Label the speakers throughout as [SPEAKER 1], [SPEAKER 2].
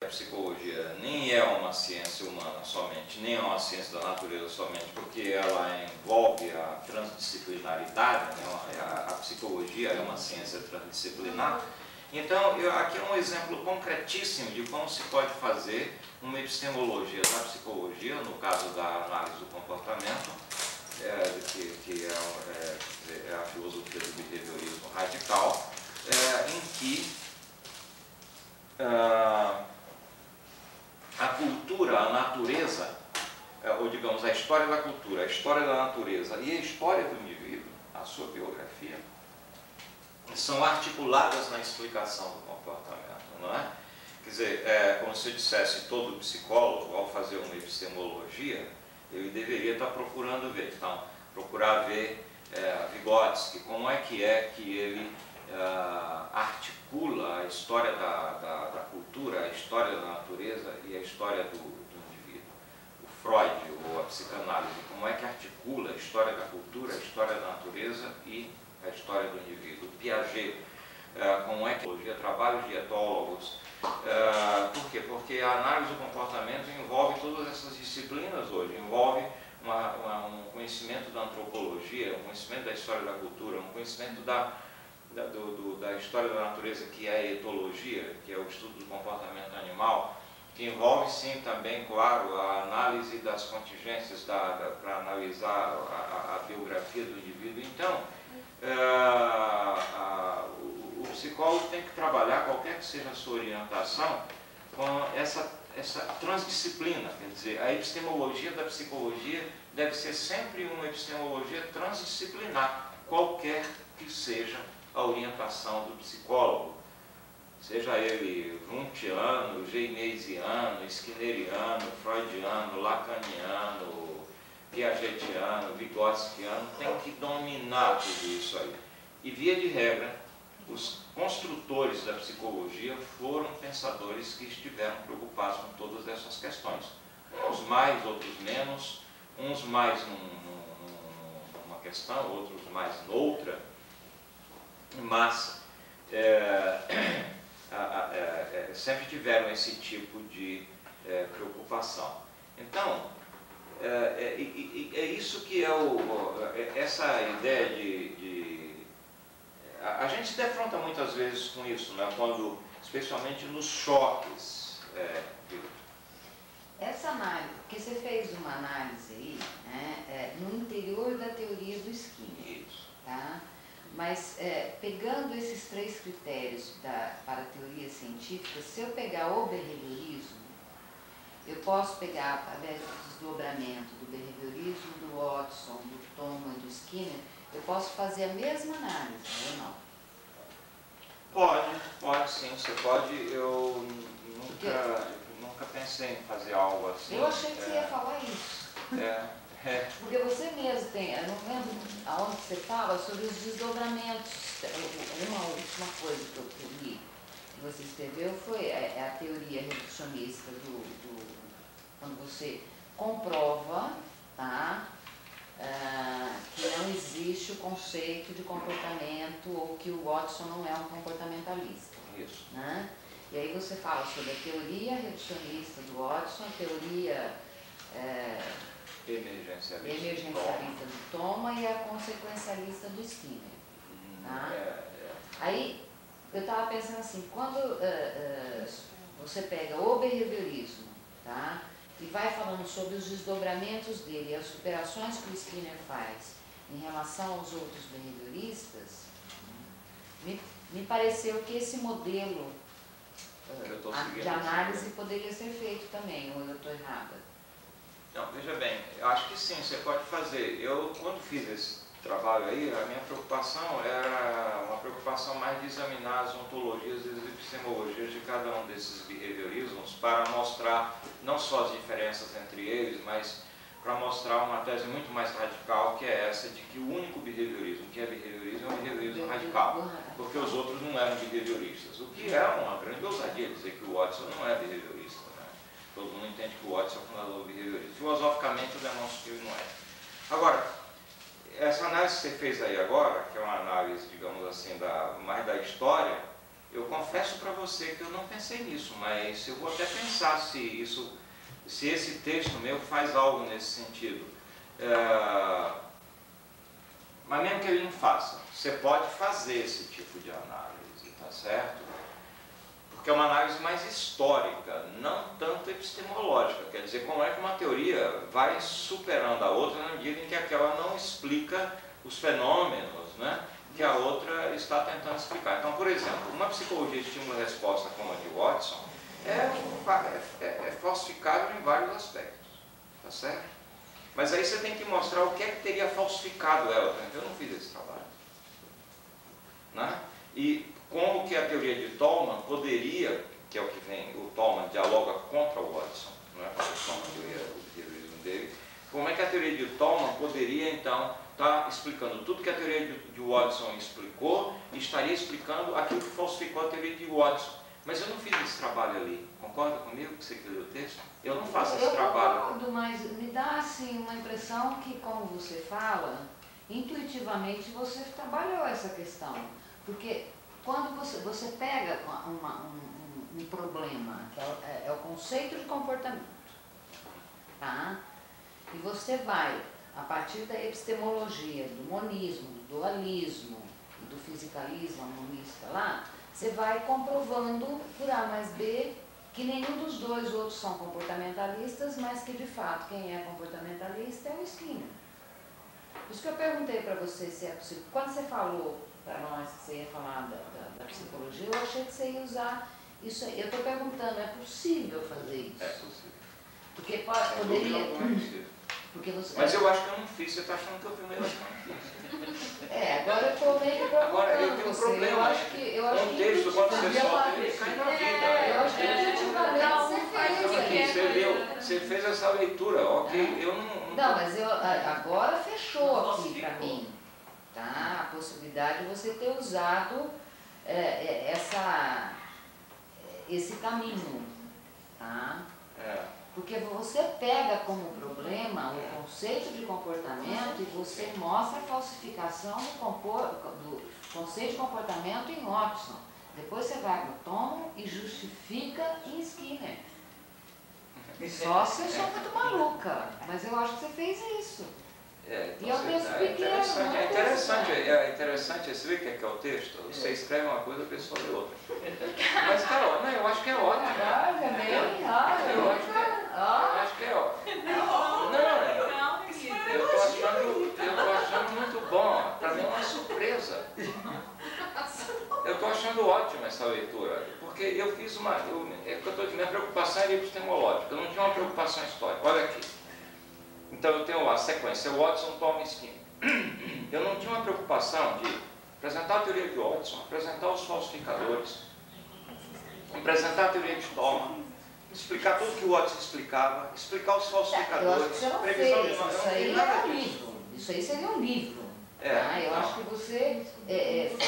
[SPEAKER 1] A psicologia nem é uma ciência humana somente, nem é uma ciência da natureza somente, porque ela envolve a transdisciplinaridade, né? A psicologia é uma ciência transdisciplinar. Então, aqui é um exemplo concretíssimo de como se pode fazer uma epistemologia da psicologia, no caso da análise do comportamento, que é a filosofia do behaviorismo radical, em que a cultura, a natureza, ou digamos a história da cultura, a história da natureza e a história do indivíduo, a sua biografia, são articuladas na explicação do comportamento, não é? Quer dizer, como se eu dissesse, todo psicólogo, ao fazer uma epistemologia, ele deveria estar procurando ver, então, procurar ver Vygotsky, como é que ele articula a história da cultura, a história da natureza e a história do indivíduo. O Freud, ou a psicanálise, como é que articula a história da cultura, a história da natureza e a história do indivíduo. O Piaget, como é que trabalhos de etólogos. Por quê? Porque a análise do comportamento envolve todas essas disciplinas hoje, envolve um conhecimento da antropologia, um conhecimento da história da cultura, um conhecimento da história da natureza, que é a etologia, que é o estudo do comportamento animal, que envolve sim também, claro, a análise das contingências para analisar a biografia do indivíduo. Então, o psicólogo tem que trabalhar, qualquer que seja a sua orientação, com essa transdisciplina. Quer dizer, a epistemologia da psicologia deve ser sempre uma epistemologia transdisciplinar, qualquer que seja a orientação do psicólogo, seja ele wundtiano, jainesiano, skinneriano, freudiano, lacaniano, piagetiano, vygotskiano, tem que dominar tudo isso aí. E via de regra, os construtores da psicologia foram pensadores que estiveram preocupados com todas essas questões. Uns mais, outros menos, uns mais numa questão, outros mais noutra, mas sempre tiveram esse tipo de preocupação. Então, é isso que é essa ideia a gente se defronta muitas vezes com isso, né? Quando, especialmente nos choques.
[SPEAKER 2] Essa análise, porque você fez uma análise aí, né, no interior da teoria do Skinner.
[SPEAKER 1] Isso.
[SPEAKER 2] Tá? Mas pegando esses três critérios para a teoria científica, se eu pegar o behaviorismo, eu posso pegar, através do desdobramento do behaviorismo do Watson, do Thomas e do Skinner, eu posso fazer a mesma análise, ou não?
[SPEAKER 1] Pode sim, você pode. Eu nunca pensei em fazer algo assim.
[SPEAKER 2] Eu achei que você ia falar isso. Porque você mesmo tem, eu não lembro aonde você fala sobre os desdobramentos. Uma última coisa que eu li, que você escreveu, foi a teoria reducionista quando você comprova, tá, que não existe o conceito de comportamento, ou que o Watson não é um comportamentalista.
[SPEAKER 1] Isso.
[SPEAKER 2] Né? E aí você fala sobre a teoria reducionista do Watson, a teoria emergencialista do Thomas e a consequencialista do Skinner. Tá? Aí eu estava pensando assim, quando você pega o behaviorismo, tá, e vai falando sobre os desdobramentos dele e as superações que o Skinner faz em relação aos outros behavioristas, me pareceu que esse modelo de análise poderia ser feito também, ou eu estou errada?
[SPEAKER 1] Não, veja bem, eu acho que sim, você pode fazer. Eu, quando fiz esse trabalho aí, a minha preocupação era uma preocupação mais de examinar as ontologias e as epistemologias de cada um desses behaviorismos para mostrar não só as diferenças entre eles, mas para mostrar uma tese muito mais radical, que é essa de que o único behaviorismo que é behaviorismo é um behaviorismo radical, porque os outros não eram behavioristas, o que é uma grande ousadia dizer que o Watson não é behaviorista, né? Todo mundo entende que o Watson é o fundador do behaviorismo. Filosoficamente, eu demonstro que ele não é. Agora, essa análise que você fez aí agora, que é uma análise, digamos assim, mais da história, Eu confesso para você que eu não pensei nisso, mas eu vou até pensar se esse texto meu faz algo nesse sentido. Mas mesmo que ele não faça, você pode fazer esse tipo de análise, tá certo? Porque é uma análise mais histórica, não tanto epistemológica. Quer dizer, como é que uma teoria vai superando a outra na medida em que aquela não explica os fenômenos, né, que a outra está tentando explicar. Então, por exemplo, uma psicologia de estímulo-resposta como a de Watson é falsificável em vários aspectos, tá certo? Mas aí você tem que mostrar o que é que teria falsificado ela. Eu não fiz esse trabalho, né? E como que a teoria de Tolman poderia, que é o que vem, o Tolman dialoga contra o Watson, não é para o Tolman, o teorismo dele, como é que a teoria de Tolman poderia então estar explicando tudo que a teoria de Watson explicou e estaria explicando aquilo que falsificou a teoria de Watson. Mas eu não fiz esse trabalho ali. Concorda comigo que você escreveu o texto? Eu não faço esse trabalho.
[SPEAKER 2] Eu concordo, mas me dá assim uma impressão que, como você fala, intuitivamente você trabalhou essa questão. Porque quando você pega um problema, que é o conceito de comportamento, tá? E você vai, a partir da epistemologia, do monismo, do dualismo e do fisicalismo monista lá, você vai comprovando por A mais B que nenhum dos dois outros são comportamentalistas, mas que de fato quem é comportamentalista é o Skinner. Por isso que eu perguntei para você se é possível. Quando você falou para nós que você ia falar da psicologia, eu achei que você ia usar isso aí. Eu estou perguntando, é possível fazer isso?
[SPEAKER 1] É possível.
[SPEAKER 2] Porque poderia... Porque você...
[SPEAKER 1] Mas eu acho que eu não fiz, você está achando que eu filmei, eu acho que eu não fiz.
[SPEAKER 2] Agora eu estou meio que
[SPEAKER 1] Agora eu tenho um problema.
[SPEAKER 2] Eu acho que
[SPEAKER 1] um texto, quando você solta, ele cai na vida.
[SPEAKER 2] Eu acho que intuitivamente
[SPEAKER 1] Você fez essa leitura, ok? Eu não...
[SPEAKER 2] Não, mas agora fechou aqui para mim, tá? A possibilidade de você ter usado esse caminho, tá? Porque você pega como problema o conceito de comportamento e você mostra a falsificação do conceito de comportamento em Watson. Depois você vai no Tolman e justifica em Skinner. Só se eu sou muito maluca, mas eu acho que você fez isso.
[SPEAKER 1] Então
[SPEAKER 2] e é um texto pequeno.
[SPEAKER 1] É interessante, você vê o que é o texto? Você escreve uma coisa, a pessoa lê outra. Mas, Carol, não, eu acho que é ótimo. Eu acho que é ótimo. Eu estou achando muito bom. Para mim é uma surpresa. Eu estou achando ótima essa leitura. Porque eu fiz minha preocupação era epistemológica. Eu não tinha uma preocupação histórica. Olha aqui. Então eu tenho a sequência Watson, Tolman, Skinner. Eu não tinha uma preocupação de apresentar a teoria de Watson, apresentar os falsificadores, apresentar a teoria de Tolman, explicar tudo que o Watson explicava, explicar os falsificadores,
[SPEAKER 2] previsão de isso aí é um livro. Isso aí seria um livro. Eu acho que você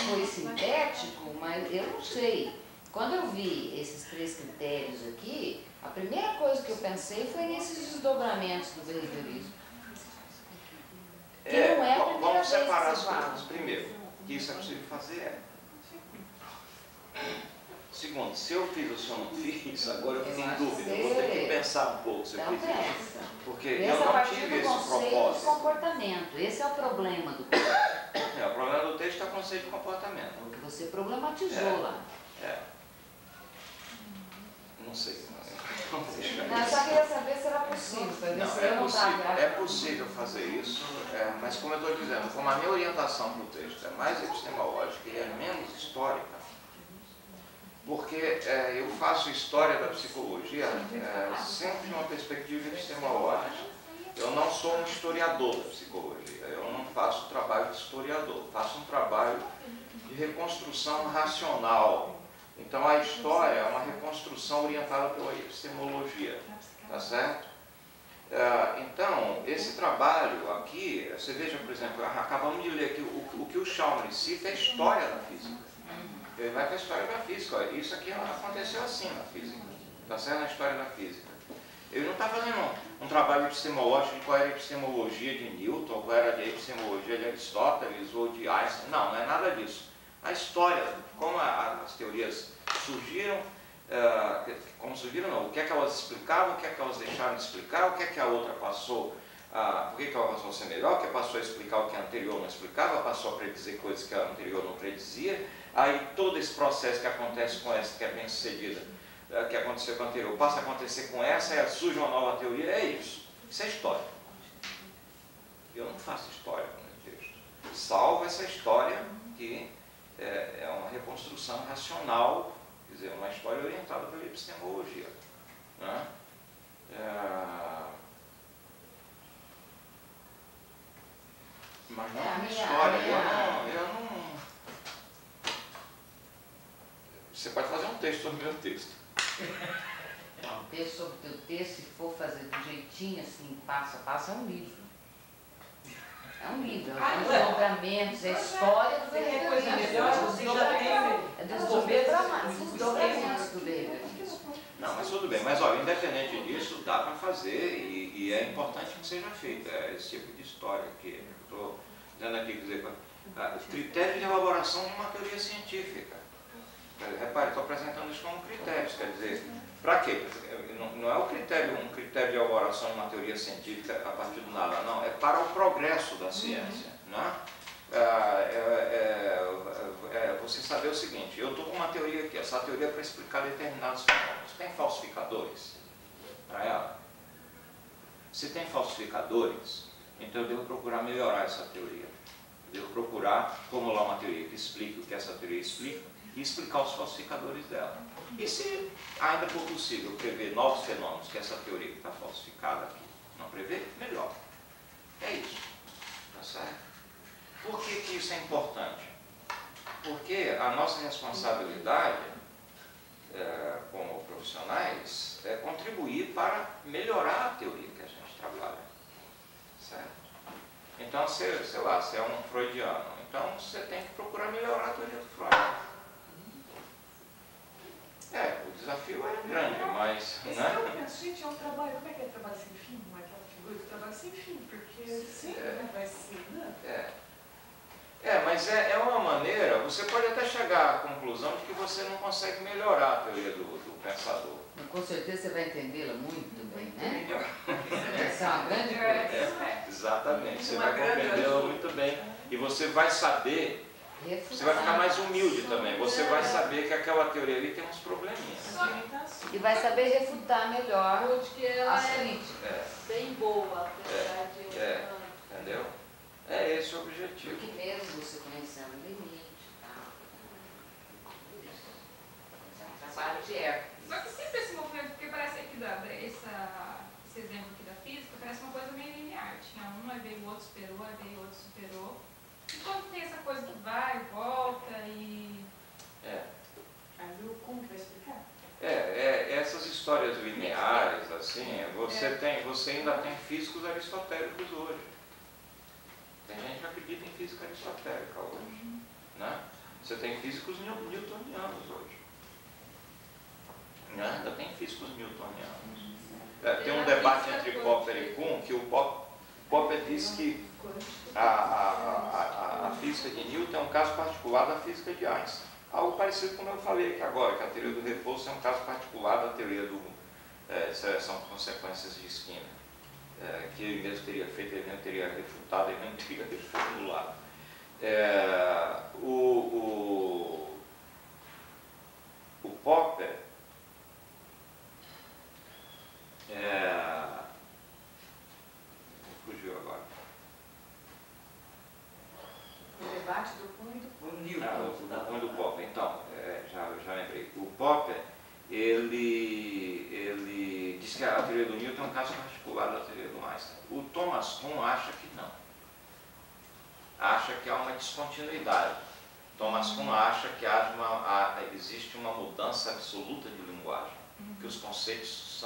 [SPEAKER 2] foi sintético, mas eu não sei. Quando eu vi esses 3 critérios aqui, a primeira coisa que eu pensei foi nesses desdobramentos do behaviorismo. Que não é a primeira
[SPEAKER 1] vamos
[SPEAKER 2] vez
[SPEAKER 1] separar
[SPEAKER 2] que
[SPEAKER 1] as
[SPEAKER 2] você fala.
[SPEAKER 1] coisas. Primeiro, que isso é possível fazer. Segundo, se eu fiz ou se eu não fiz, agora eu fiquei em dúvida. Eu vou ter que pensar um pouco se eu fiz isso. Porque eu não tive esse propósito.
[SPEAKER 2] De comportamento. Esse é o problema do texto.
[SPEAKER 1] O problema do texto é o conceito de comportamento.
[SPEAKER 2] O que você problematizou lá.
[SPEAKER 1] Não sei.
[SPEAKER 2] Eu só queria saber se era possível.
[SPEAKER 1] É possível fazer isso, mas como eu estou dizendo, como a minha orientação para o texto é mais epistemológica e é menos histórica, porque eu faço história da psicologia sempre de uma perspectiva epistemológica. Eu não sou um historiador da psicologia, eu não faço trabalho de historiador, faço um trabalho de reconstrução racional. Então a história é uma reconstrução orientada pela epistemologia, tá certo? Então, esse trabalho aqui, você veja, por exemplo, acabamos de ler aqui o que o Chalmers cita é a história da física. Ele vai para a história da física. Olha, isso aqui aconteceu assim na física, tá certo? Na história da física. Ele não está fazendo um trabalho epistemológico de qual era a epistemologia de Newton, qual era a epistemologia de Aristóteles ou de Einstein. Não é nada disso. a história, como as teorias surgiram, como surgiram não, o que é que elas explicavam, o que é que elas deixaram de explicar, o que é que a outra passou, por que ela passou a ser melhor, que passou a explicar o que a anterior não explicava, passou a predizer coisas que a anterior não predizia, aí todo esse processo que acontece com essa, que é bem sucedida, que aconteceu com a anterior, passa a acontecer com essa, aí surge uma nova teoria, é isso é história. Eu não faço história com o texto, salvo essa história que é uma reconstrução racional, quer dizer, uma história orientada pela epistemologia, né? Mas não é uma história, eu não... Você pode fazer um texto sobre o meu texto.
[SPEAKER 2] Um texto sobre o teu texto, se for fazer do jeitinho assim, passo a passo, é um livro. É um livro, é os desdobramentos, é a história do desdobramentos do behaviorismo.
[SPEAKER 1] Não, mas tudo bem, mas olha, independente disso, dá para fazer e é importante que seja feito esse tipo de história que eu estou dizendo aqui, quer dizer, critério de elaboração de uma teoria científica. Repare, estou apresentando isso como critérios, quer dizer, para quê? Não é um critério de elaboração de uma teoria científica a partir do nada, não, é para o progresso da ciência, né? Você saber o seguinte, eu estou com uma teoria aqui, essa teoria é para explicar determinados fenômenos. Tem falsificadores para ela? Se tem falsificadores, então eu devo procurar melhorar essa teoria. Eu devo procurar formular uma teoria que explique o que essa teoria explica e explicar os falsificadores dela. E se ainda for possível prever novos fenômenos que essa teoria que está falsificada aqui não prevê, melhor. É isso. Tá certo? Por que isso é importante? Porque a nossa responsabilidade como profissionais é contribuir para melhorar a teoria que a gente trabalha. Certo? Então, sei lá, você é um freudiano, então você tem que procurar melhorar a teoria do Freud. O desafio é grande, mas...
[SPEAKER 3] Esse
[SPEAKER 1] né?
[SPEAKER 3] eu penso, gente, é um trabalho, como é que é trabalho sem fim? Não é aquela figura de trabalho sem fim, porque sempre vai ser, né?
[SPEAKER 1] Mas é uma maneira, você pode até chegar à conclusão de que você não consegue melhorar a teoria do pensador.
[SPEAKER 2] Com certeza você vai entendê-la muito bem, né? Essa é uma grande coisa.
[SPEAKER 1] Exatamente, você vai compreendê-la muito bem e você vai saber, você vai ficar mais humilde também, você vai saber que aquela teoria ali tem uns probleminhas.
[SPEAKER 2] E vai saber refutar melhor
[SPEAKER 4] porque ela
[SPEAKER 2] as críticas.
[SPEAKER 4] bem boa, apesar de...
[SPEAKER 1] Entendeu? É esse o objetivo.
[SPEAKER 2] Porque mesmo você conhecendo o limite, tá? É um trabalho de erro.
[SPEAKER 5] Só que sempre esse movimento, porque parece aqui esse exemplo aqui da física, parece uma coisa meio linear. Tinha um, aí veio o outro, superou, aí veio o outro, superou. E quando tem essa coisa que vai e volta e...
[SPEAKER 3] Como que vai explicar?
[SPEAKER 1] Essas histórias lineares, assim, você ainda tem físicos aristotélicos hoje. Tem gente que acredita em física aristotélica hoje. Né? Você tem físicos newtonianos hoje. Né? Ainda tem físicos newtonianos. Tem um debate entre Popper e Kuhn, que o Popper diz que a física de Newton é um caso particular da física de Einstein. Algo parecido com o que eu falei aqui agora, que a teoria do reforço é um caso particular da teoria de seleção de consequências de Skinner. Que ele mesmo teria feito, ele mesmo teria refutado, ele mesmo teria reformulado. O Popper fugiu agora.
[SPEAKER 3] O debate do Kuhn e do
[SPEAKER 1] O do Popper. Então, já lembrei. O Popper, ele diz que a teoria do Newton é um caso particular da teoria do Einstein. O Thomas Kuhn acha que não. Acha que há uma descontinuidade. Thomas Kuhn acha que existe uma mudança absoluta de linguagem, que os conceitos